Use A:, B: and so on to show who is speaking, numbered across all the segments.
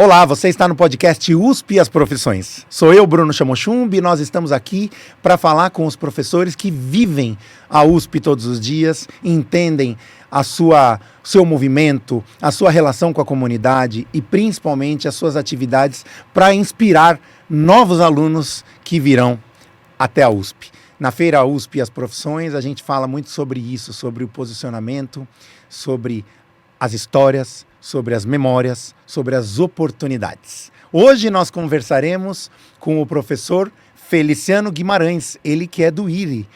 A: Olá, você está no podcast USP e as Profissões. Sou eu, Bruno Chamochumbi, e nós estamos aqui para falar com os professores que vivem a USP todos os dias, entendem seu movimento, a sua relação com a comunidade e principalmente as suas atividades para inspirar novos alunos que virão até a USP. Na Feira USP e as Profissões, a gente fala muito sobre isso, sobre o posicionamento, sobre as histórias, sobre as memórias, sobre as oportunidades. Hoje nós conversaremos com o professor Feliciano Guimarães, ele que é do IRI,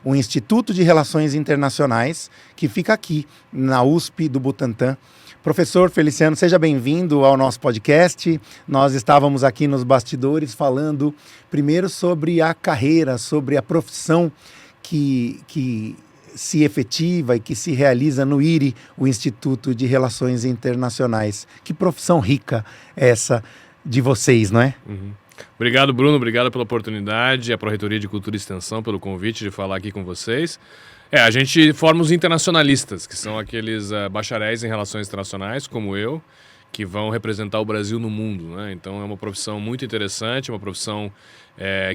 A: o Instituto de Relações Internacionais, que fica aqui na USP do Butantã. Professor Feliciano, seja bem-vindo ao nosso podcast. Nós estávamos aqui nos bastidores falando primeiro sobre a carreira, sobre a profissão que se efetiva e que se realiza no IRI, o Instituto de Relações Internacionais. Que profissão rica é essa de vocês, não é?
B: Uhum. Obrigado, Bruno. Obrigado pela oportunidade, a Pró-Reitoria de Cultura e Extensão pelo convite de falar aqui com vocês. A gente forma os internacionalistas, que são aqueles bacharéis em relações internacionais, como eu, que vão representar o Brasil no mundo, né? Então é uma profissão muito interessante, uma profissão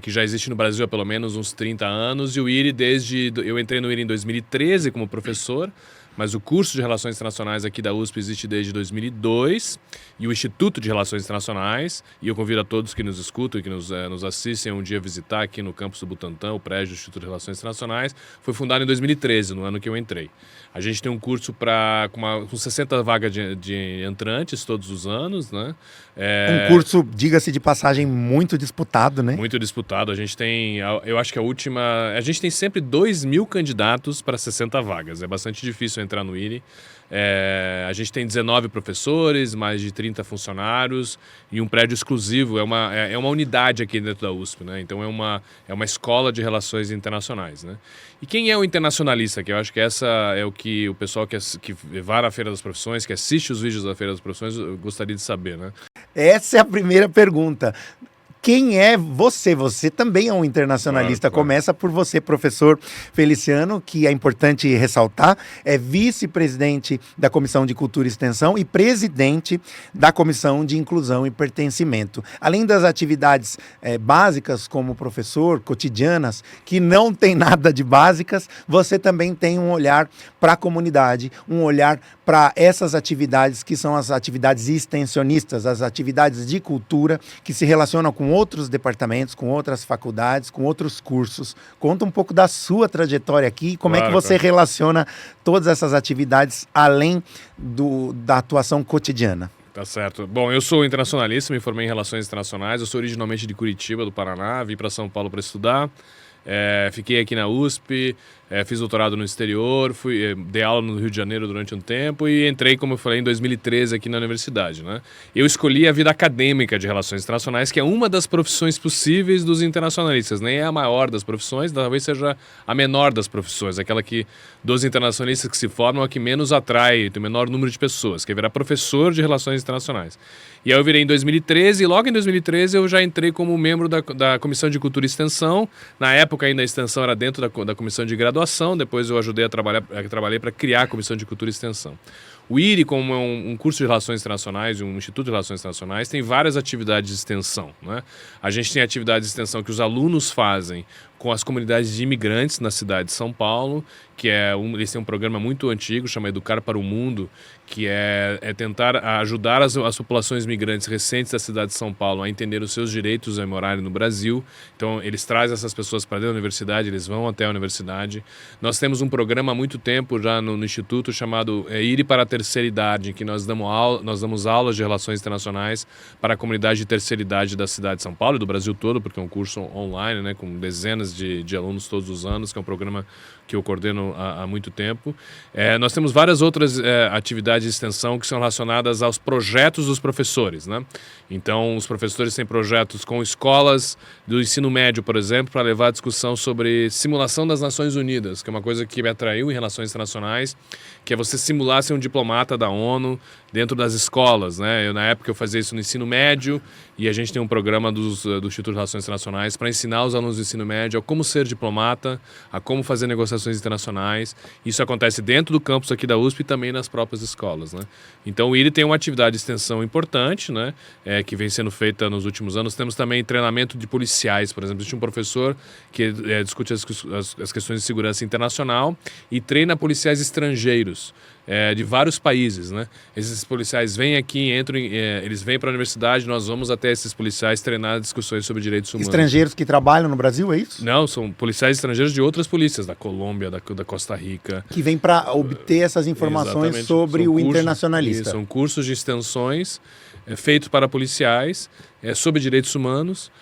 B: que já existe no Brasil há pelo menos uns 30 anos, e o IRI eu entrei no IRI em 2013 como professor, mas o curso de Relações Internacionais aqui da USP existe desde 2002, e o Instituto de Relações Internacionais, e eu convido a todos que nos escutam e que nos assistem um dia visitar aqui no campus do Butantã, o prédio do Instituto de Relações Internacionais, foi fundado em 2013, no ano que eu entrei. A gente tem um curso com 60 vagas de entrantes todos os anos, né?
A: Um curso, diga-se de passagem, muito disputado, né?
B: Muito disputado. A gente tem, eu acho que a gente tem sempre 2.000 candidatos para 60 vagas. É bastante difícil entrar no IRI. A gente tem 19 professores, mais de 30 funcionários e um prédio exclusivo. É uma unidade aqui dentro da USP, né? Então é uma escola de relações internacionais, né? E quem é o internacionalista? Que eu acho que essa é o que o pessoal que vai na Feira das Profissões, que assiste os vídeos da Feira das Profissões, gostaria de saber, né?
A: Essa é a primeira pergunta. Quem é você? Você também é um internacionalista.
B: Claro.
A: Começa por você, professor Feliciano, que é importante ressaltar, é vice-presidente da Comissão de Cultura e Extensão e presidente da Comissão de Inclusão e Pertencimento. Além das atividades básicas como professor, cotidianas, que não tem nada de básicas, você também tem um olhar para a comunidade, um olhar para essas atividades que são as atividades extensionistas, as atividades de cultura que se relacionam com outros departamentos, com outras faculdades, com outros cursos. Conta um pouco da sua trajetória aqui, como é que você relaciona todas essas atividades além da atuação cotidiana.
B: Tá certo. Bom, eu sou internacionalista, me formei em Relações Internacionais, eu sou originalmente de Curitiba, do Paraná, vim para São Paulo para estudar. Fiquei aqui na USP, fiz doutorado no exterior, dei aula no Rio de Janeiro durante um tempo e entrei, como eu falei, em 2013 aqui na universidade, né? Eu escolhi a vida acadêmica de Relações Internacionais, que é uma das profissões possíveis dos internacionalistas. Nem é a maior das profissões, talvez seja a menor das profissões, aquela que dos internacionalistas que se formam, a que menos atrai, tem o menor número de pessoas, que é virar professor de Relações Internacionais. E aí eu virei em 2013 e logo em 2013 eu já entrei como membro da Comissão de Cultura e Extensão. Na época ainda a extensão era dentro da Comissão de Graduação, depois eu ajudei trabalhei para criar a Comissão de Cultura e Extensão. O IRI, como é um curso de Relações Internacionais e um Instituto de Relações Internacionais, tem várias atividades de extensão, né? A gente tem atividades de extensão que os alunos fazem com as comunidades de imigrantes na cidade de São Paulo, que eles têm um programa muito antigo, chama Educar para o Mundo, que é tentar ajudar as populações migrantes recentes da cidade de São Paulo a entender os seus direitos a morarem no Brasil. Então, eles trazem essas pessoas para dentro da universidade, eles vão até a universidade. Nós temos um programa há muito tempo já no Instituto chamado IRI para a Terceira Idade, em que nós damos aulas de relações internacionais para a comunidade de terceira idade da cidade de São Paulo e do Brasil todo, porque é um curso online, né, com dezenas de alunos todos os anos, que é um programa que eu coordeno há muito tempo. Nós temos várias outras atividades de extensão que são relacionadas aos projetos dos professores, né? Então, os professores têm projetos com escolas do ensino médio, por exemplo, para levar a discussão sobre simulação das Nações Unidas, que é uma coisa que me atraiu em relações internacionais, que é você simular ser um diplomata da ONU dentro das escolas, né? Na época eu fazia isso no ensino médio e a gente tem um programa do Instituto de Relações Internacionais para ensinar os alunos do ensino médio a como ser diplomata, a como fazer negociações relações internacionais. Isso acontece dentro do campus aqui da USP e também nas próprias escolas, né? Então o IRI tem uma atividade de extensão importante, né? Que vem sendo feita nos últimos anos. Temos também treinamento de policiais, por exemplo. Existe um professor que discute as questões de segurança internacional e treina policiais estrangeiros de vários países, né? Esses policiais vêm aqui, eles vêm para a universidade, nós vamos até esses policiais treinar discussões sobre direitos humanos.
A: Estrangeiros que trabalham no Brasil, é isso?
B: Não, são policiais estrangeiros de outras polícias, da Colômbia, da Costa Rica.
A: Que vêm para obter essas informações
B: Exatamente.
A: sobre o internacionalista.
B: São cursos de extensões feitos para policiais sobre direitos humanos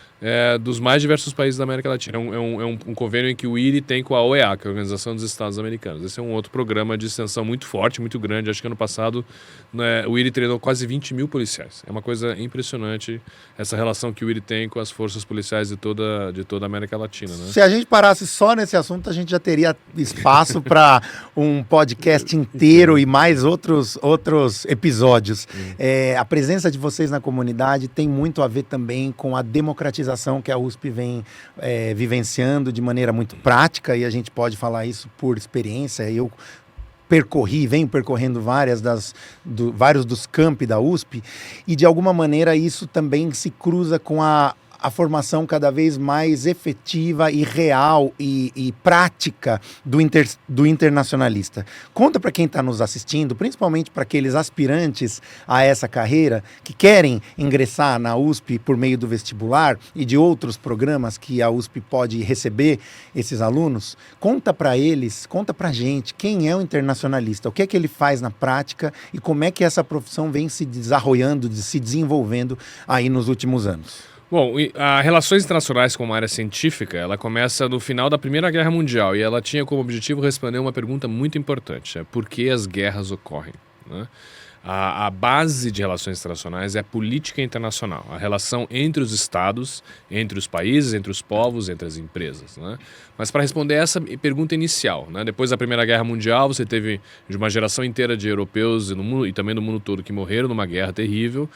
B: dos mais diversos países da América Latina. É um convênio em que o IRI tem com a OEA, que é a Organização dos Estados Americanos. Esse é um outro programa de extensão muito forte, muito grande. Acho que ano passado o IRI treinou quase 20 mil policiais. É uma coisa impressionante essa relação que o IRI tem com as forças policiais de toda a América Latina, né?
A: Se a gente parasse só nesse assunto, a gente já teria espaço para um podcast inteiro e mais outros episódios. A presença de vocês na comunidade tem muito a ver também com a democratização que a USP vem vivenciando de maneira muito prática, e a gente pode falar isso por experiência. Eu venho percorrendo vários dos campi da USP, e de alguma maneira isso também se cruza com a formação cada vez mais efetiva e real e prática do internacionalista. Conta para quem está nos assistindo, principalmente para aqueles aspirantes a essa carreira que querem ingressar na USP por meio do vestibular e de outros programas que a USP pode receber esses alunos. Conta para eles, conta para a gente quem é o internacionalista, o que é que ele faz na prática e como é que essa profissão vem se desarrollando, se desenvolvendo aí nos últimos anos.
B: Bom, as relações internacionais como área científica, ela começa no final da Primeira Guerra Mundial e ela tinha como objetivo responder uma pergunta muito importante: por que as guerras ocorrem, né? A base de relações internacionais é a política internacional, a relação entre os estados, entre os países, entre os povos, entre as empresas, né? Mas para responder essa pergunta inicial, né? Depois da Primeira Guerra Mundial, você teve uma geração inteira de europeus e também no mundo todo que morreram numa guerra terrível.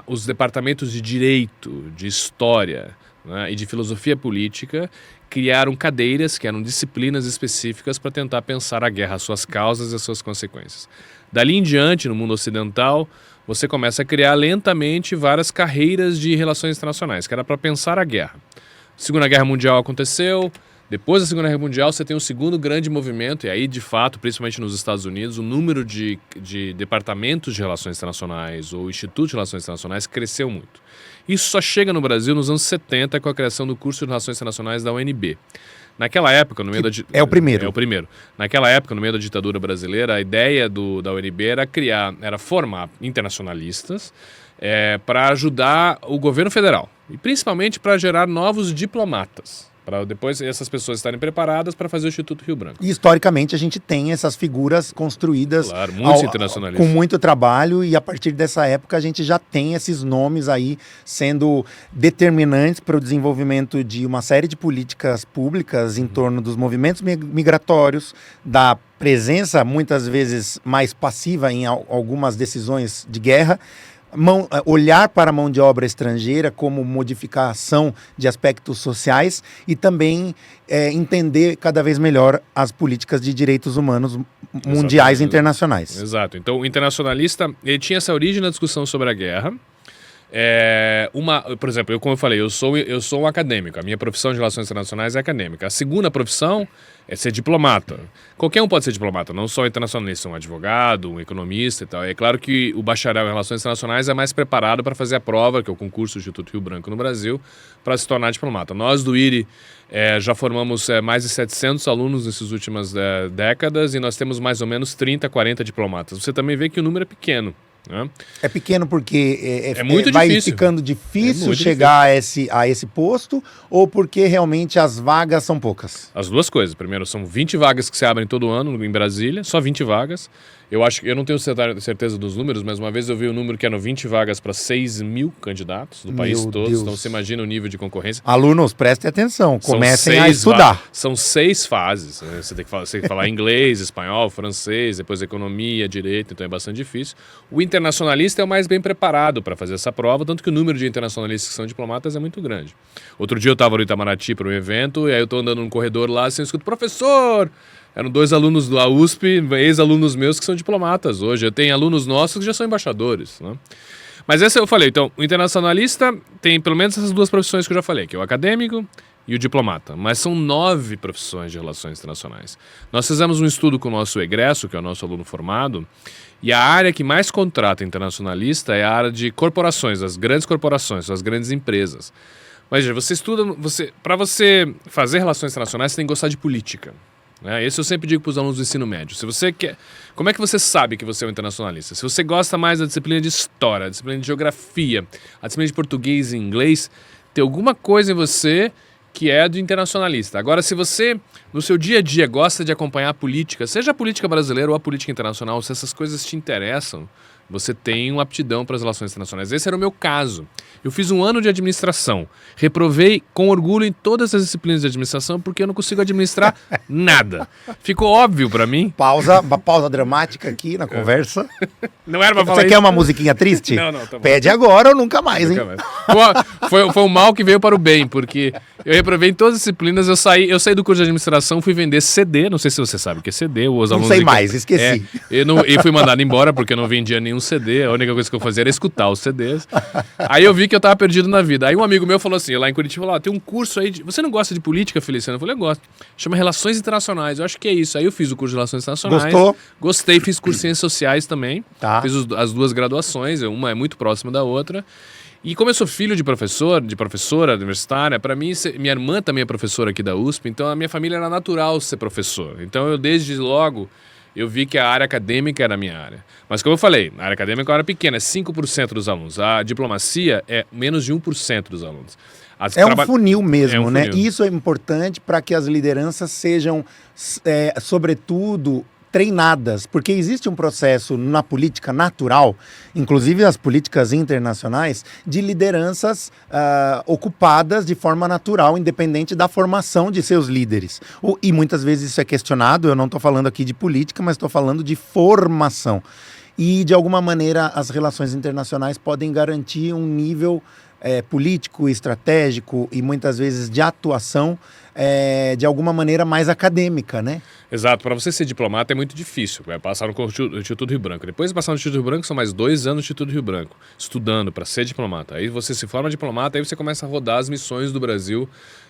B: Os departamentos de direito, de história, né, e de filosofia política criaram cadeiras que eram disciplinas específicas para tentar pensar a guerra, as suas causas e as suas consequências. Dali em diante, no mundo ocidental, você começa a criar lentamente várias carreiras de relações internacionais, que era para pensar a guerra. A Segunda Guerra Mundial aconteceu. Depois da Segunda Guerra Mundial, você tem um segundo grande movimento, e aí, de fato, principalmente nos Estados Unidos, o número de departamentos de relações internacionais ou institutos de relações internacionais cresceu muito. Isso só chega no Brasil nos anos 70 com a criação do curso de Relações Internacionais da UNB. Naquela época, no meio da
A: é o primeiro.
B: É o primeiro. Naquela época, no meio da ditadura brasileira, a ideia da UNB era formar internacionalistas para ajudar o governo federal e principalmente para gerar novos diplomatas, para depois essas pessoas estarem preparadas para fazer o Instituto Rio Branco.
A: E historicamente a gente tem essas figuras construídas,
B: claro, muitos internacionalistas,
A: com muito trabalho, e a partir dessa época a gente já tem esses nomes aí sendo determinantes para o desenvolvimento de uma série de políticas públicas em torno dos movimentos migratórios, da presença muitas vezes mais passiva em algumas decisões de guerra, olhar para a mão de obra estrangeira como modificação de aspectos sociais e também entender cada vez melhor as políticas de direitos humanos mundiais e internacionais.
B: Exato. Então, o internacionalista, ele tinha essa origem na discussão sobre a guerra. Por exemplo, como eu falei, eu sou um acadêmico. A minha profissão de relações internacionais é acadêmica. A segunda profissão é ser diplomata. Qualquer um pode ser diplomata, não só internacionalista, um advogado, um economista e tal. É claro que o bacharel em relações internacionais é mais preparado para fazer a prova, que é o concurso do Instituto Rio Branco no Brasil, para se tornar diplomata. Nós do IRI já formamos mais de 700 alunos nessas últimas décadas e nós temos mais ou menos 30, 40 diplomatas. Você também vê que o número é pequeno.
A: É pequeno porque
B: muito
A: vai
B: difícil.
A: ficando difícil chegar a esse posto, ou porque realmente as vagas são poucas?
B: As duas coisas. Primeiro, são 20 vagas que se abrem todo ano em Brasília, só 20 vagas. Eu acho que eu não tenho certeza dos números, mas uma vez eu vi o número que eram 20 vagas para 6 mil candidatos do país todo. Então você imagina o nível de concorrência.
A: Alunos, prestem atenção, comecem a estudar.
B: São 6 fases. Né? Você tem que falar inglês, espanhol, francês, depois economia, direito, então é bastante difícil. O internacionalista é o mais bem preparado para fazer essa prova, tanto que o número de internacionalistas que são diplomatas é muito grande. Outro dia eu estava no Itamaraty para um evento, e aí eu estou andando num corredor lá, assim, eu escuto, professor! Eram 2 alunos da USP, ex-alunos meus que são diplomatas hoje. Eu tenho alunos nossos que já são embaixadores, né? Mas essa eu falei, então, o internacionalista tem pelo menos essas 2 profissões que eu já falei, que é o acadêmico e o diplomata. Mas são 9 profissões de relações internacionais. Nós fizemos um estudo com o nosso egresso, que é o nosso aluno formado, e a área que mais contrata internacionalista é a área de corporações, as grandes corporações, as grandes empresas. Mas, você estuda, para você fazer relações internacionais, você tem que gostar de política. Isso eu sempre digo para os alunos do ensino médio. Se você quer, como é que você sabe que você é um internacionalista? Se você gosta mais da disciplina de história, da disciplina de geografia, a disciplina de português e inglês, tem alguma coisa em você que é do internacionalista. Agora, se você, no seu dia a dia, gosta de acompanhar a política, seja a política brasileira ou a política internacional, se essas coisas te interessam, você tem uma aptidão para as relações internacionais. Esse era o meu caso. Eu fiz 1 ano de administração. Reprovei com orgulho em todas as disciplinas de administração porque eu não consigo administrar nada. Ficou óbvio para mim.
A: Uma pausa dramática aqui na conversa.
B: Não era para falar
A: Você quer uma musiquinha triste?
B: Não, tá bom.
A: Pede agora ou nunca mais, hein?
B: Foi um mal que veio para o bem, porque eu reprovei em todas as disciplinas. Eu saí do curso de administração, fui vender CD. Não sei se você sabe o que é CD. Os
A: não sei mais, esqueci.
B: Eu fui mandado embora porque eu não vendia nenhum CD. A única coisa que eu fazia era escutar os CDs. Aí eu vi que eu tava perdido na vida. Aí um amigo meu falou assim, lá em Curitiba, falou, tem um curso aí, você não gosta de política, Feliciano? Eu falei, eu gosto. Chama Relações Internacionais, eu acho que é isso. Aí eu fiz o curso de Relações Internacionais.
A: Gostou?
B: Gostei, fiz curso de Ciências Sociais também.
A: Tá.
B: Fiz as 2 graduações, uma é muito próxima da outra. E como eu sou filho de professora universitária, para mim, minha irmã também é professora aqui da USP, então a minha família era natural ser professor. Então eu desde logo eu vi que a área acadêmica era a minha área. Mas como eu falei, a área acadêmica era pequena, é 5% dos alunos. A diplomacia é menos de 1% dos alunos.
A: Um funil mesmo,
B: é um
A: né?
B: funil.
A: E isso é importante para que as lideranças sejam, sobretudo, treinadas, porque existe um processo na política natural, inclusive as políticas internacionais, de lideranças ocupadas de forma natural, independente da formação de seus líderes. E muitas vezes isso é questionado, eu não estou falando aqui de política, mas estou falando de formação. E, de alguma maneira, as relações internacionais podem garantir um nível político, estratégico e muitas vezes de atuação de alguma maneira mais acadêmica, né?
B: Exato, para você ser diplomata é muito difícil. Passar no Instituto Rio Branco. Depois de passar no Instituto Rio Branco, são mais 2 anos no Instituto Rio Branco, estudando para ser diplomata. Aí você se forma diplomata, aí você começa a rodar as missões do Brasil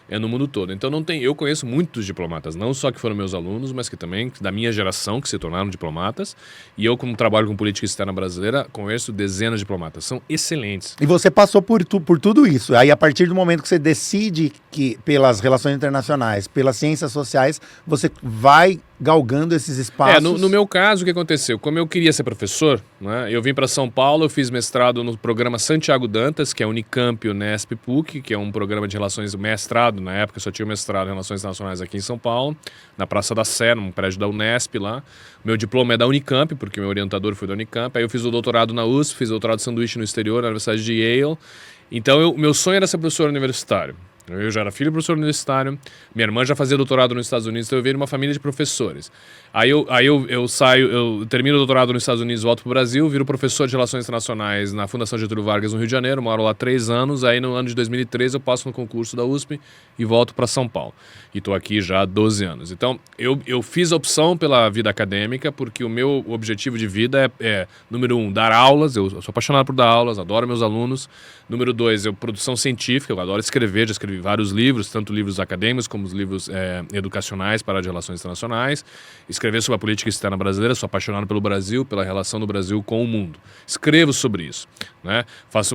B: no mundo todo. Então eu conheço muitos diplomatas, não só que foram meus alunos, mas que também da minha geração, que se tornaram diplomatas. E eu, como trabalho com política externa brasileira, conheço dezenas de diplomatas. São excelentes.
A: E você passou por tudo isso. Aí, a partir do momento que você decide que, pelas relações internacionais, pelas ciências sociais, você vai galgando esses espaços.
B: No meu caso, o que aconteceu? Como eu queria ser professor, né, eu vim para São Paulo, eu fiz mestrado no programa Santiago Dantas, que é Unicamp, Unesp, PUC, que é um programa de relações, mestrado, na época só tinha mestrado em relações internacionais aqui em São Paulo, na Praça da Sé, num prédio da Unesp lá. Meu diploma é da Unicamp, porque meu orientador foi da Unicamp. Aí eu fiz o doutorado na USP, fiz o doutorado de sanduíche no exterior, na Universidade de Yale. Então, meu sonho era ser professor universitário. Eu já era filho de professor universitário, minha irmã já fazia doutorado nos Estados Unidos, então eu venho de uma família de professores. Aí eu saio, eu termino o doutorado nos Estados Unidos, volto para o Brasil, viro professor de Relações Internacionais na Fundação Getúlio Vargas, no Rio de Janeiro, moro lá 3 anos, aí no ano de 2013 eu passo no concurso da USP e volto para São Paulo. E estou aqui já há 12 anos. Então, eu fiz a opção pela vida acadêmica, porque o meu objetivo de vida número 1, dar aulas, eu sou apaixonado por dar aulas, adoro meus alunos. Número 2, produção científica, eu adoro escrever, já escrevi vários livros, tanto livros acadêmicos como os livros educacionais para as relações internacionais. Escrever sobre a política externa brasileira, sou apaixonado pelo Brasil, pela relação do Brasil com o mundo. Escrevo sobre isso, né?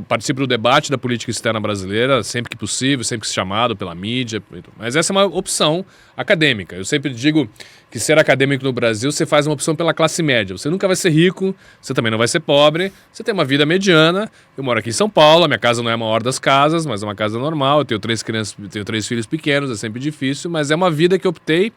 B: Participo do debate da política externa brasileira, sempre que possível, sempre que chamado pela mídia. Mas essa é uma opção acadêmica. Eu sempre digo que ser acadêmico no Brasil, você faz uma opção pela classe média. Você nunca vai ser rico, você também não vai ser pobre, você tem uma vida mediana. Eu moro aqui em São Paulo, a minha casa não é a maior das casas, mas é uma casa normal. Eu tenho 3 crianças, tenho 3 filhos pequenos, é sempre difícil, mas é uma vida que eu optei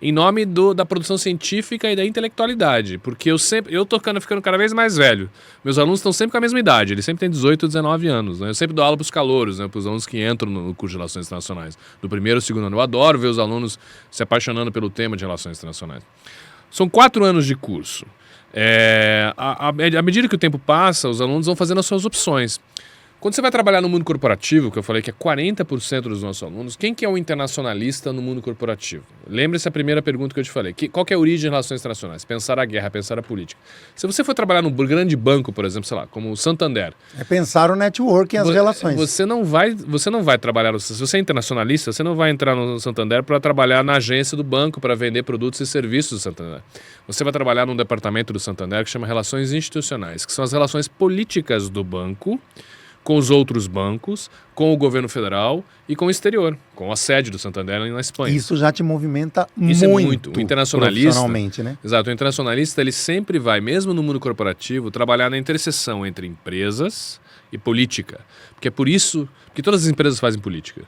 B: em nome da produção científica e da intelectualidade, porque eu tô ficando cada vez mais velho. Meus alunos estão sempre com a mesma idade, eles sempre têm 18, 19 anos, né? Eu sempre dou aula para os calouros, né? Para os alunos que entram no curso de Relações Internacionais, do primeiro ao segundo ano. Eu adoro ver os alunos se apaixonando pelo tema de Relações Internacionais. São 4 anos de curso. À medida que o tempo passa, os alunos vão fazendo as suas opções. Quando você vai trabalhar no mundo corporativo, que eu falei que é 40% dos nossos alunos, quem que é o internacionalista no mundo corporativo? Lembre-se a primeira pergunta que eu te falei. Qual que é a origem de relações internacionais? Pensar a guerra, pensar a política. Se você for trabalhar num grande banco, por exemplo, sei lá, como o Santander...
A: É pensar o network e as relações.
B: Você não vai trabalhar... Se você é internacionalista, você não vai entrar no Santander para trabalhar na agência do banco, para vender produtos e serviços do Santander. Você vai trabalhar num departamento do Santander que chama Relações Institucionais, que são as relações políticas do banco com os outros bancos, com o governo federal e com o exterior, com a sede do Santander na Espanha.
A: Isso já te movimenta
B: Isso
A: muito
B: O internacionalista,
A: profissionalmente, né?
B: Exato, o internacionalista ele sempre vai, mesmo no mundo corporativo, trabalhar na interseção entre empresas e política. Porque é por isso que todas as empresas fazem política.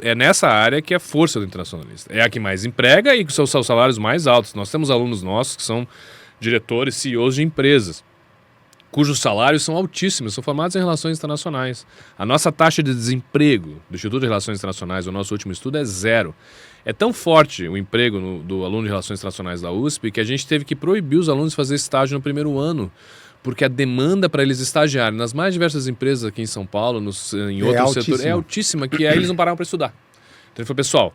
B: É nessa área que é a força do internacionalista. É a que mais emprega e que são os salários mais altos. Nós temos alunos nossos que são diretores, CEOs de empresas, cujos salários são altíssimos, são formados em relações internacionais. A nossa taxa de desemprego do Instituto de Relações Internacionais, o nosso último estudo, é 0. É tão forte o emprego do aluno de Relações Internacionais da USP que a gente teve que proibir os alunos de fazer estágio no primeiro ano, porque a demanda para eles estagiarem nas mais diversas empresas aqui em São Paulo, em outros setores, é altíssima, que aí eles não pararam para estudar. Então ele falou, pessoal,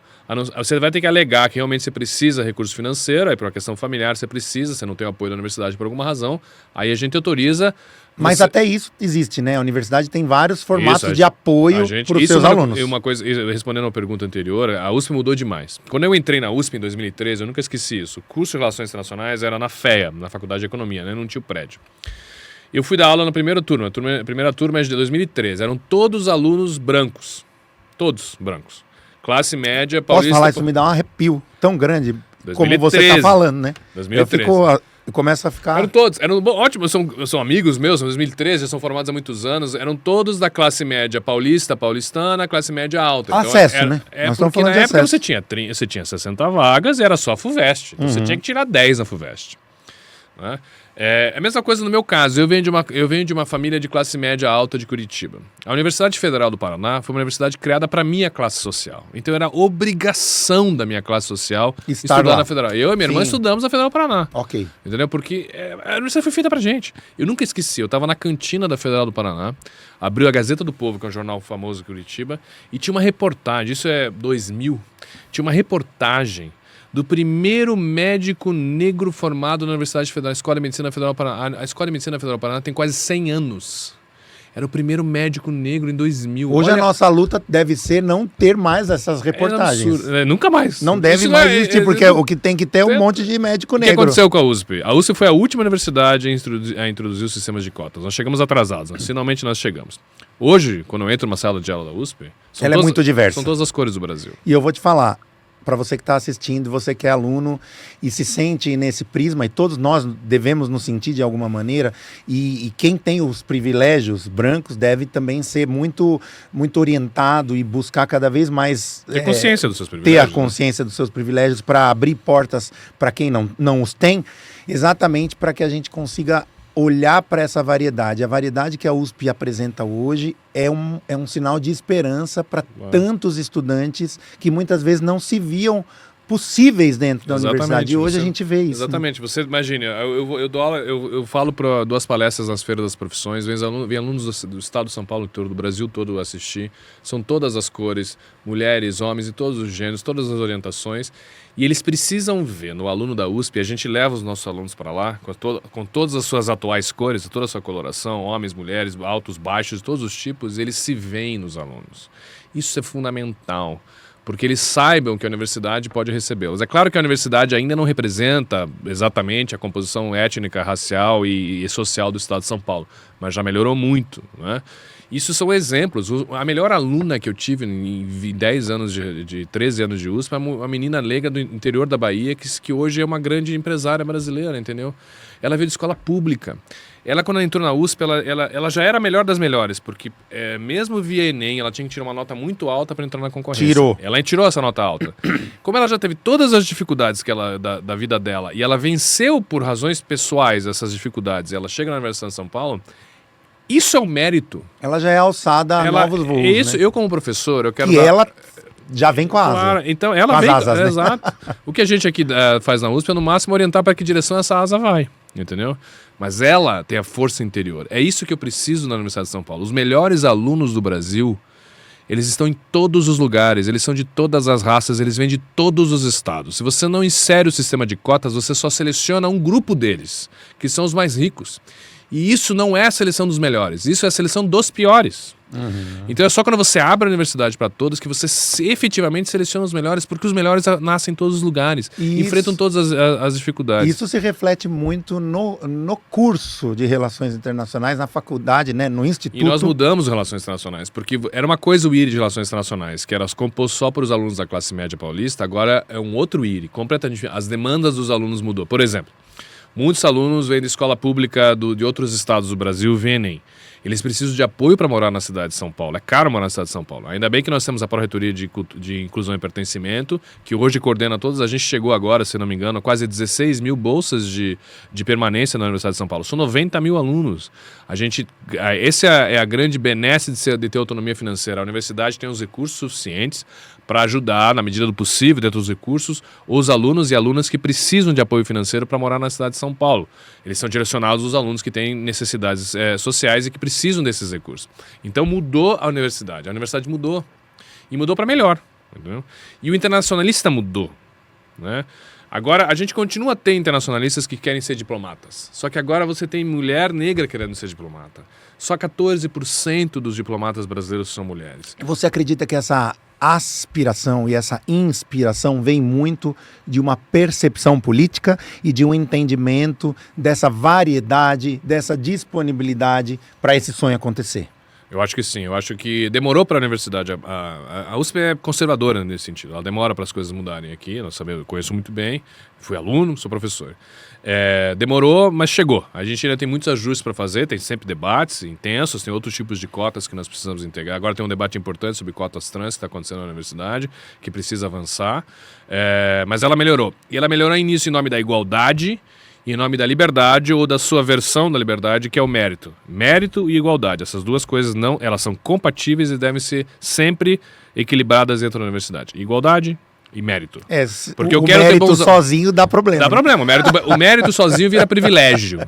B: você vai ter que alegar que realmente você precisa de recurso financeiro, aí por uma questão familiar você não tem o apoio da universidade por alguma razão, aí a gente autoriza...
A: Mas até isso existe, né? A universidade tem vários formatos de apoio para os seus alunos.
B: Uma coisa, respondendo a pergunta anterior, a USP mudou demais. Quando eu entrei na USP em 2013, eu nunca esqueci isso, o curso de Relações Internacionais era na FEA, na Faculdade de Economia, né? Não tinha o prédio. Eu fui dar aula na primeira turma, a primeira turma é de 2013, eram todos alunos brancos, todos brancos. Classe média paulista...
A: Posso falar, isso me dá um arrepio tão grande
B: 2013,
A: como você está falando, né?
B: 2013.
A: Eu começo a ficar...
B: Eram ótimos, são amigos meus, em 2013, já são formados há muitos anos, eram todos da classe média paulistana, classe média alta. Então,
A: acesso, né?
B: Nós estamos falando de acesso. Você tinha 60 vagas e era só a FUVEST, então você tinha que tirar 10 na FUVEST. Né? É a mesma coisa no meu caso, eu venho de uma família de classe média alta de Curitiba. A Universidade Federal do Paraná foi uma universidade criada para a minha classe social. Então era obrigação da minha classe social estudar na Federal. Eu e minha irmã estudamos na Federal do Paraná.
A: Ok.
B: Entendeu? Porque a universidade foi feita pra gente. Eu nunca esqueci, eu estava na cantina da Federal do Paraná, abriu a Gazeta do Povo, que é um jornal famoso de Curitiba, e tinha uma reportagem, isso é 2000, tinha uma reportagem do primeiro médico negro formado na Universidade Federal, Escola de Medicina Federal do Paraná. A Escola de Medicina Federal do Paraná tem quase 100 anos. Era o primeiro médico negro em 2000.
A: Hoje a nossa luta deve ser não ter mais essas reportagens.
B: Nunca mais.
A: Não deve mais existir, porque o que tem que ter é um monte de médico negro.
B: O que aconteceu com a USP? A USP foi a última universidade a introduzir os sistemas de cotas. Nós chegamos atrasados, mas finalmente nós chegamos. Hoje, quando eu entro numa sala de aula da USP...
A: Ela é muito diversa.
B: São todas as cores do Brasil.
A: E eu vou te falar... Para você que está assistindo, você que é aluno e se sente nesse prisma, e todos nós devemos nos sentir de alguma maneira, e quem tem os privilégios brancos deve também ser muito, muito orientado e buscar cada vez mais
B: ter consciência dos seus privilégios.
A: Ter a consciência dos seus privilégios para abrir portas para quem não os tem, exatamente para que a gente consiga olhar para essa variedade. A variedade que a USP apresenta hoje é um sinal de esperança para tantos estudantes que muitas vezes não se viam possíveis dentro da universidade. E hoje a gente vê isso.
B: Exatamente. Né? Você imagina, eu dou aula, eu falo para 2 palestras nas feiras das profissões, vem alunos do estado de São Paulo todo, do Brasil todo assistir. São todas as cores, mulheres, homens e todos os gêneros, todas as orientações. E eles precisam ver no aluno da USP, a gente leva os nossos alunos para lá, com todas as suas atuais cores, toda a sua coloração, homens, mulheres, altos, baixos, todos os tipos, eles se veem nos alunos. Isso é fundamental, porque eles saibam que a universidade pode recebê-los. É claro que a universidade ainda não representa exatamente a composição étnica, racial e social do estado de São Paulo, mas já melhorou muito, né? Isso são exemplos. A melhor aluna que eu tive em 10 anos de 13 anos de USP é uma menina leiga do interior da Bahia que hoje é uma grande empresária brasileira, entendeu? Ela veio de escola pública. Ela, quando ela entrou na USP, ela já era a melhor das melhores, porque mesmo via Enem, ela tinha que tirar uma nota muito alta para entrar na concorrência.
A: Tirou.
B: Ela tirou essa nota alta. Como ela já teve todas as dificuldades da vida dela, e ela venceu por razões pessoais essas dificuldades, e ela chega na Universidade de São Paulo, isso é um mérito.
A: Ela já é alçada a novos voos,
B: isso,
A: né?
B: eu como professor, eu quero
A: Que ela já vem com a asa.
B: Claro, então ela
A: Com as
B: vem,
A: asas, né?
B: exato. O que a gente aqui faz na USP é no máximo orientar para que direção essa asa vai, entendeu? Mas ela tem a força interior. É isso que eu preciso na Universidade de São Paulo. Os melhores alunos do Brasil, eles estão em todos os lugares, eles são de todas as raças, eles vêm de todos os estados. Se você não insere o sistema de cotas, você só seleciona um grupo deles, que são os mais ricos. E isso não é a seleção dos melhores, isso é a seleção dos piores. Então é só quando você abre a universidade para todos que você efetivamente seleciona os melhores, porque os melhores nascem em todos os lugares, enfrentam todas as dificuldades.
A: Isso se reflete muito no curso de Relações Internacionais, na faculdade, né, no instituto.
B: E nós mudamos Relações Internacionais, porque era uma coisa o IRI de Relações Internacionais, que era composto só por os alunos da classe média paulista, agora é um outro IRI, completamente diferente. As demandas dos alunos mudou. Por exemplo, muitos alunos vêm da escola pública de outros estados do Brasil, vêm Enem. Eles precisam de apoio para morar na cidade de São Paulo. É caro morar na cidade de São Paulo. Ainda bem que nós temos a Pró-Reitoria de Inclusão e Pertencimento, que hoje coordena todos. A gente chegou agora, se não me engano, a quase 16 mil bolsas de permanência na Universidade de São Paulo. São 90 mil alunos. Essa é a grande benesse de ter autonomia financeira. A universidade tem os recursos suficientes para ajudar, na medida do possível, dentro dos recursos, os alunos e alunas que precisam de apoio financeiro para morar na cidade de São Paulo. Eles são direcionados aos alunos que têm necessidades sociais e que precisam desses recursos. Então mudou a universidade mudou. E mudou para melhor. Entendeu? E o internacionalista mudou. Né? Agora, a gente continua a ter internacionalistas que querem ser diplomatas. Só que agora você tem mulher negra querendo ser diplomata. Só 14% dos diplomatas brasileiros são mulheres.
A: Você acredita que essa aspiração e essa inspiração vem muito de uma percepção política e de um entendimento dessa variedade, dessa disponibilidade para esse sonho acontecer?
B: Eu acho que sim, eu acho que demorou para a universidade, a USP é conservadora nesse sentido, ela demora para as coisas mudarem aqui, eu conheço muito bem, fui aluno, sou professor. Demorou, mas chegou. A gente ainda tem muitos ajustes para fazer, tem sempre debates intensos, tem outros tipos de cotas que nós precisamos integrar. Agora tem um debate importante sobre cotas trans que está acontecendo na universidade, que precisa avançar, mas ela melhorou. E ela melhorou nisso em nome da igualdade, em nome da liberdade ou da sua versão da liberdade, que é o mérito. Mérito e igualdade, essas duas coisas elas são compatíveis e devem ser sempre equilibradas dentro da universidade. Igualdade e mérito.
A: Porque o mérito sozinho dá problema.
B: Dá problema. O mérito sozinho vira privilégio.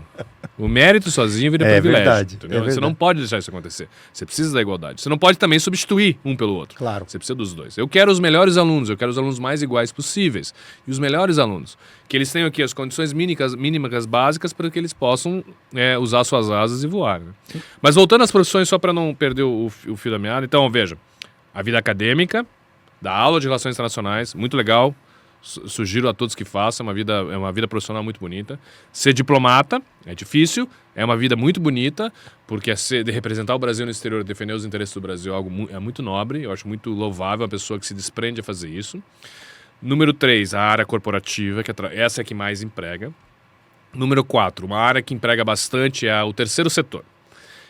B: O mérito sozinho vira privilégio.
A: Verdade,
B: entendeu? Você não pode deixar isso acontecer. Você precisa da igualdade. Você não pode também substituir um pelo outro.
A: Claro.
B: Você precisa dos dois. Eu quero os melhores alunos, eu quero os alunos mais iguais possíveis. E os melhores alunos, que eles tenham aqui as condições mínimas básicas para que eles possam usar suas asas e voar. Né? Mas voltando às profissões, só para não perder o fio da meada. Então, veja, a vida acadêmica, da aula de Relações Internacionais, muito legal. Sugiro a todos que façam, é uma vida profissional muito bonita. Ser diplomata é difícil, é uma vida muito bonita, porque de representar o Brasil no exterior, defender os interesses do Brasil é muito nobre, eu acho muito louvável a pessoa que se desprende a fazer isso. Número 3, a área corporativa, essa é a que mais emprega. Número 4, uma área que emprega bastante é o terceiro setor,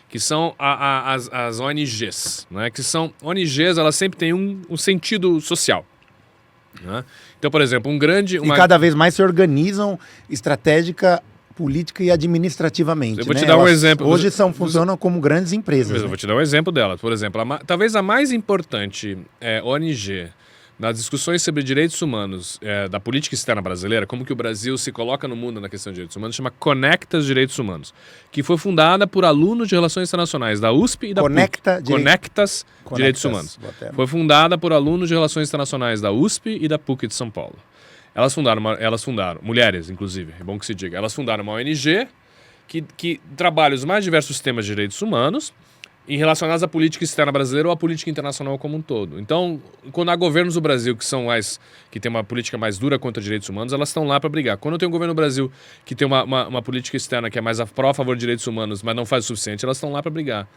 B: que são as ONGs. Né? Que são ONGs, elas sempre têm um sentido social. Né? Então, por exemplo,
A: E cada vez mais se organizam estratégica, política e administrativamente.
B: Eu vou te dar um exemplo.
A: Hoje funcionam como grandes empresas.
B: Eu vou te dar um exemplo delas. Por exemplo, talvez a mais importante ONG nas discussões sobre direitos humanos da política externa brasileira, como que o Brasil se coloca no mundo na questão de direitos humanos, chama Conectas Direitos Humanos, que foi fundada por alunos de Relações Internacionais da USP e da PUC. Conectas Direitos Humanos. Foi fundada por alunos de Relações Internacionais da USP e da PUC de São Paulo. Elas fundaram, mulheres inclusive, é bom que se diga, elas fundaram uma ONG que trabalha os mais diversos temas de direitos humanos, relacionados à política externa brasileira ou à política internacional como um todo. Então, quando há governos do Brasil que tem uma política mais dura contra direitos humanos, elas estão lá para brigar. Quando tem um governo do Brasil que tem uma política externa que é mais a favor de direitos humanos, mas não faz o suficiente, elas estão lá para brigar.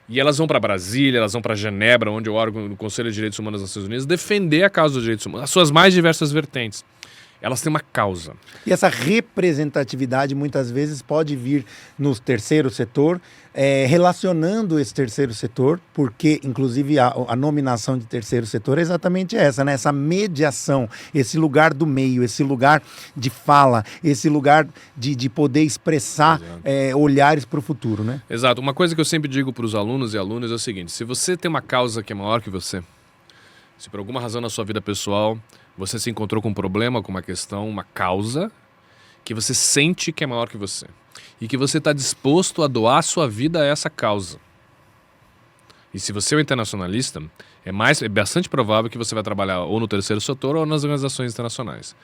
B: E elas vão para Brasília, elas vão para Genebra, onde é o órgão do Conselho de Direitos Humanos das Nações Unidas, defender a causa dos direitos humanos, as suas mais diversas vertentes. Elas têm uma causa.
A: E essa representatividade muitas vezes pode vir no terceiro setor, relacionando esse terceiro setor, porque inclusive a nominação de terceiro setor é exatamente essa, né? Essa mediação, esse lugar do meio, esse lugar de fala, esse lugar de poder expressar olhares para o futuro, né?
B: Exato. Uma coisa que eu sempre digo para os alunos e alunas é o seguinte: se você tem uma causa que é maior que você, se por alguma razão na sua vida pessoal você se encontrou com um problema, com uma questão, uma causa que você sente que é maior que você e que você está disposto a doar sua vida a essa causa. E se você é um internacionalista, é bastante provável que você vai trabalhar ou no terceiro setor ou nas organizações internacionais.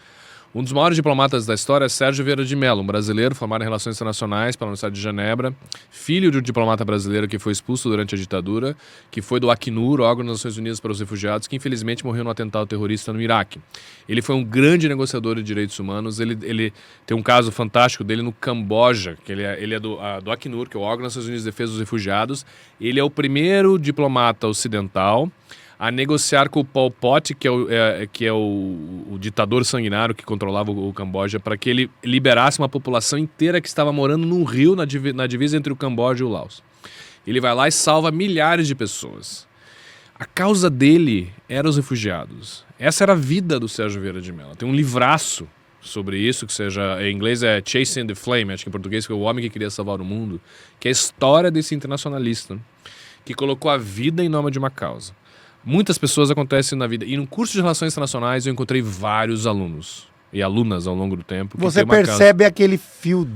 B: Um dos maiores diplomatas da história é Sérgio Vieira de Mello, um brasileiro formado em Relações Internacionais pela Universidade de Genebra, filho de um diplomata brasileiro que foi expulso durante a ditadura, que foi do Acnur, órgão das Nações Unidas para os Refugiados, que infelizmente morreu num atentado terrorista no Iraque. Ele foi um grande negociador de direitos humanos, ele tem um caso fantástico dele no Camboja, que ele é do Acnur, que é o órgão das Nações Unidas de Defesa dos Refugiados. Ele é o primeiro diplomata ocidental a negociar com o Pol Pot, que é o ditador sanguinário que controlava o Camboja, para que ele liberasse uma população inteira que estava morando num rio na divisa entre o Camboja e o Laos. Ele vai lá e salva milhares de pessoas. A causa dele era os refugiados. Essa era a vida do Sérgio Vieira de Mello. Tem um livraço sobre isso, em inglês é Chasing the Flame, acho que em português é O Homem que Queria Salvar o Mundo, que é a história desse internacionalista que colocou a vida em nome de uma causa. Muitas pessoas acontecem na vida. E no curso de Relações Internacionais eu encontrei vários alunos e alunas ao longo do tempo.
A: Você percebe aquele fio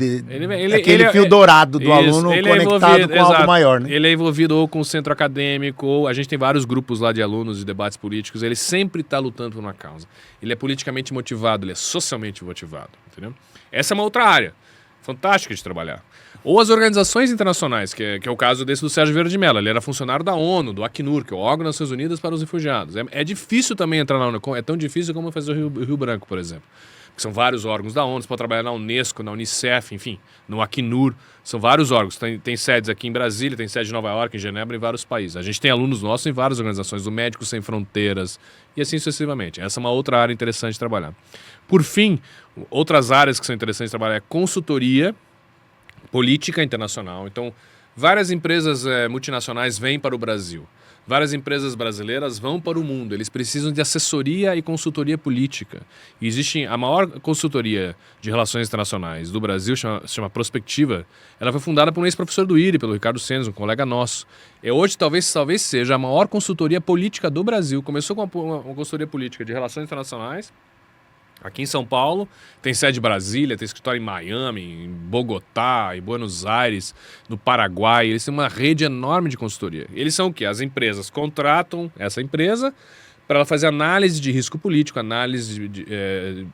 A: fio dourado do aluno conectado com algo maior, né?
B: Ele é envolvido ou com o centro acadêmico, ou a gente tem vários grupos lá de alunos de debates políticos. Ele sempre está lutando por uma causa. Ele é politicamente motivado, ele é socialmente motivado, entendeu? Essa é uma outra área fantástica de trabalhar. Ou as organizações internacionais, que é o caso desse do Sérgio Vieira de Mello. Ele era funcionário da ONU, do Acnur, que é o órgão das Nações Unidas para os Refugiados. É difícil também entrar na ONU, é tão difícil como fazer o Rio Branco, por exemplo. Porque são vários órgãos da ONU, você pode trabalhar na Unesco, na Unicef, enfim, no Acnur. São vários órgãos. Tem sedes aqui em Brasília, tem sede em Nova York, em Genebra, em vários países. A gente tem alunos nossos em várias organizações, do Médicos Sem Fronteiras e assim sucessivamente. Essa é uma outra área interessante de trabalhar. Por fim, outras áreas que são interessantes de trabalhar é consultoria, política internacional. Então, várias empresas multinacionais vêm para o Brasil. Várias empresas brasileiras vão para o mundo. Eles precisam de assessoria e consultoria política. E existe a maior consultoria de relações internacionais do Brasil, se chama Prospectiva. Ela foi fundada por um ex-professor do IRI, pelo Ricardo Senes, um colega nosso. E hoje talvez seja a maior consultoria política do Brasil. Começou com uma consultoria política de relações internacionais, aqui em São Paulo, tem sede em Brasília, tem escritório em Miami, em Bogotá, em Buenos Aires, no Paraguai. Eles têm uma rede enorme de consultoria. Eles são o quê? As empresas contratam essa empresa para ela fazer análise de risco político, análise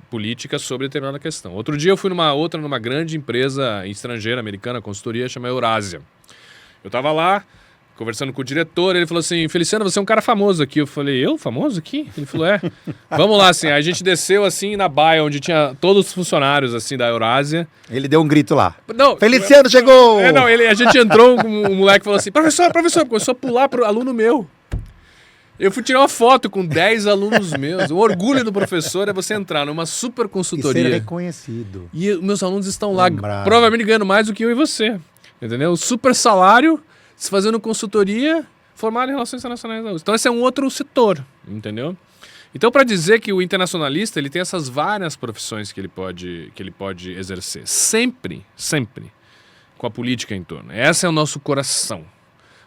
B: política sobre determinada questão. Outro dia eu fui numa grande empresa estrangeira, americana, consultoria, chama Eurásia. Eu estava lá, conversando com o diretor, ele falou assim: Feliciano, você é um cara famoso aqui. Eu falei: eu? Famoso aqui? Ele falou: é. Vamos lá, assim. Aí a gente desceu, assim, na baia, onde tinha todos os funcionários, assim, da Eurásia.
A: Ele deu um grito lá.
B: Não,
A: Feliciano chegou!
B: A gente entrou, um moleque falou assim: professor, começou a pular pro aluno meu. Eu fui tirar uma foto com 10 alunos meus. O orgulho do professor é você entrar numa super consultoria.
A: E ser reconhecido.
B: E meus alunos estão lá, provavelmente ganhando mais do que eu e você. Entendeu? Super salário, se fazendo consultoria, formado em relações internacionais da USP. Então esse é um outro setor, entendeu? Então, para dizer que o internacionalista ele tem essas várias profissões que ele pode exercer, sempre com a política em torno. Esse é o nosso coração,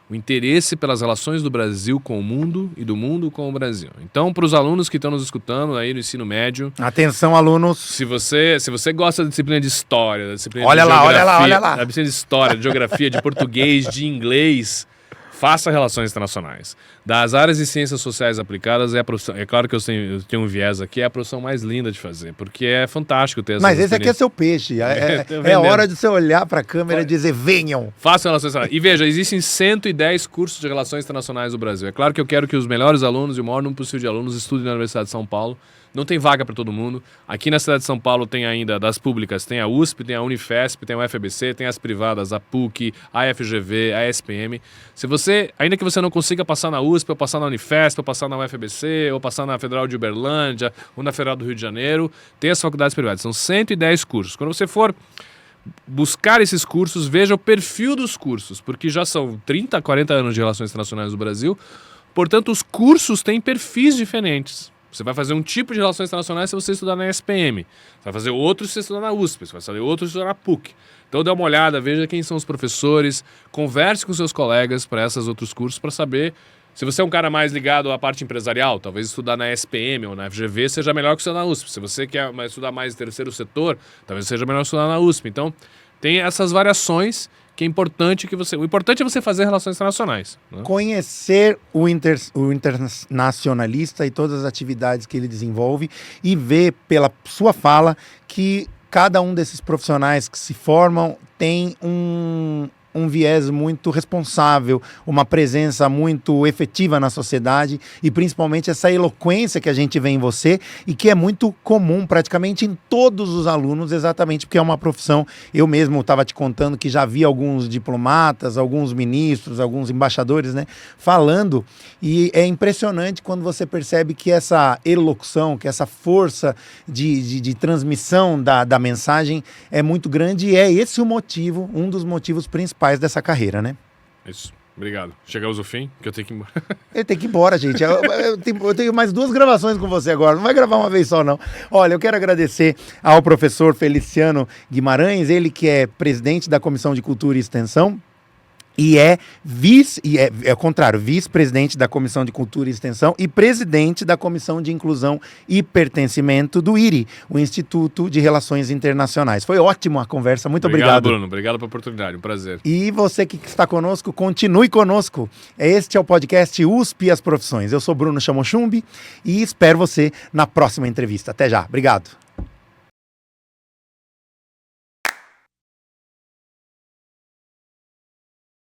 B: o interesse pelas relações do Brasil com o mundo e do mundo com o Brasil. Então, para os alunos que estão nos escutando aí no ensino médio...
A: Atenção, alunos!
B: Se você gosta da disciplina de história, da disciplina
A: olha
B: de
A: lá,
B: geografia...
A: olha lá!
B: Da disciplina de história, de geografia, de português, de inglês... Faça relações internacionais. Das áreas de ciências sociais aplicadas, é a profissão. É claro que eu tenho um viés aqui, é a profissão mais linda de fazer, porque é fantástico ter essa.
A: Mas esse aqui é seu peixe. É hora de você olhar para a câmera e dizer: venham.
B: Faça relações internacionais. E veja, existem 110 cursos de relações internacionais no Brasil. É claro que eu quero que os melhores alunos e o maior número possível de alunos estudem na Universidade de São Paulo. Não tem vaga para todo mundo. Aqui na cidade de São Paulo tem ainda, das públicas, tem a USP, tem a Unifesp, tem a UFABC, tem as privadas, a PUC, a FGV, a SPM. Se você você, ainda que você não consiga passar na USP, ou passar na Unifesp, ou passar na UFBC, ou passar na Federal de Uberlândia, ou na Federal do Rio de Janeiro, tem as faculdades privadas. São 110 cursos. Quando você for buscar esses cursos, veja o perfil dos cursos, porque já são 30, 40 anos de relações internacionais no Brasil, portanto, os cursos têm perfis diferentes. Você vai fazer um tipo de relações internacionais se você estudar na SPM. Você vai fazer outro se você estudar na USP. Você vai fazer outro se você estudar na PUC. Então dê uma olhada, veja quem são os professores, converse com seus colegas para esses outros cursos para saber se você é um cara mais ligado à parte empresarial, talvez estudar na SPM ou na FGV seja melhor que estudar na USP. Se você quer estudar mais terceiro setor, talvez seja melhor estudar na USP. Então tem essas variações que é importante que você... O importante é você fazer relações internacionais, né?
A: Conhecer o internacionalista e todas as atividades que ele desenvolve e ver pela sua fala que cada um desses profissionais que se formam tem um viés muito responsável, uma presença muito efetiva na sociedade e principalmente essa eloquência que a gente vê em você e que é muito comum praticamente em todos os alunos, exatamente porque é uma profissão. Eu mesmo estava te contando que já vi alguns diplomatas, alguns ministros, alguns embaixadores, né, falando, e é impressionante quando você percebe que essa elocução, que essa força de transmissão da mensagem é muito grande e é esse o motivo, um dos motivos principais dessa carreira, né?
B: Isso. Obrigado. Chegamos ao fim, que eu tenho que ir embora.
A: Eu tenho que ir embora, gente. Eu tenho mais 2 gravações com você agora. Não vai gravar uma vez só, não. Olha, eu quero agradecer ao professor Feliciano Guimarães, ele que é presidente da Comissão de Cultura e Extensão, e é vice-presidente da Comissão de Cultura e Extensão e presidente da Comissão de Inclusão e Pertencimento do IRI, o Instituto de Relações Internacionais. Foi ótima a conversa, muito obrigado.
B: Bruno, obrigado pela oportunidade, um prazer.
A: E você que está conosco, continue conosco. Este é o podcast USP e as Profissões. Eu sou Bruno Chamochumbi e espero você na próxima entrevista. Até já, obrigado.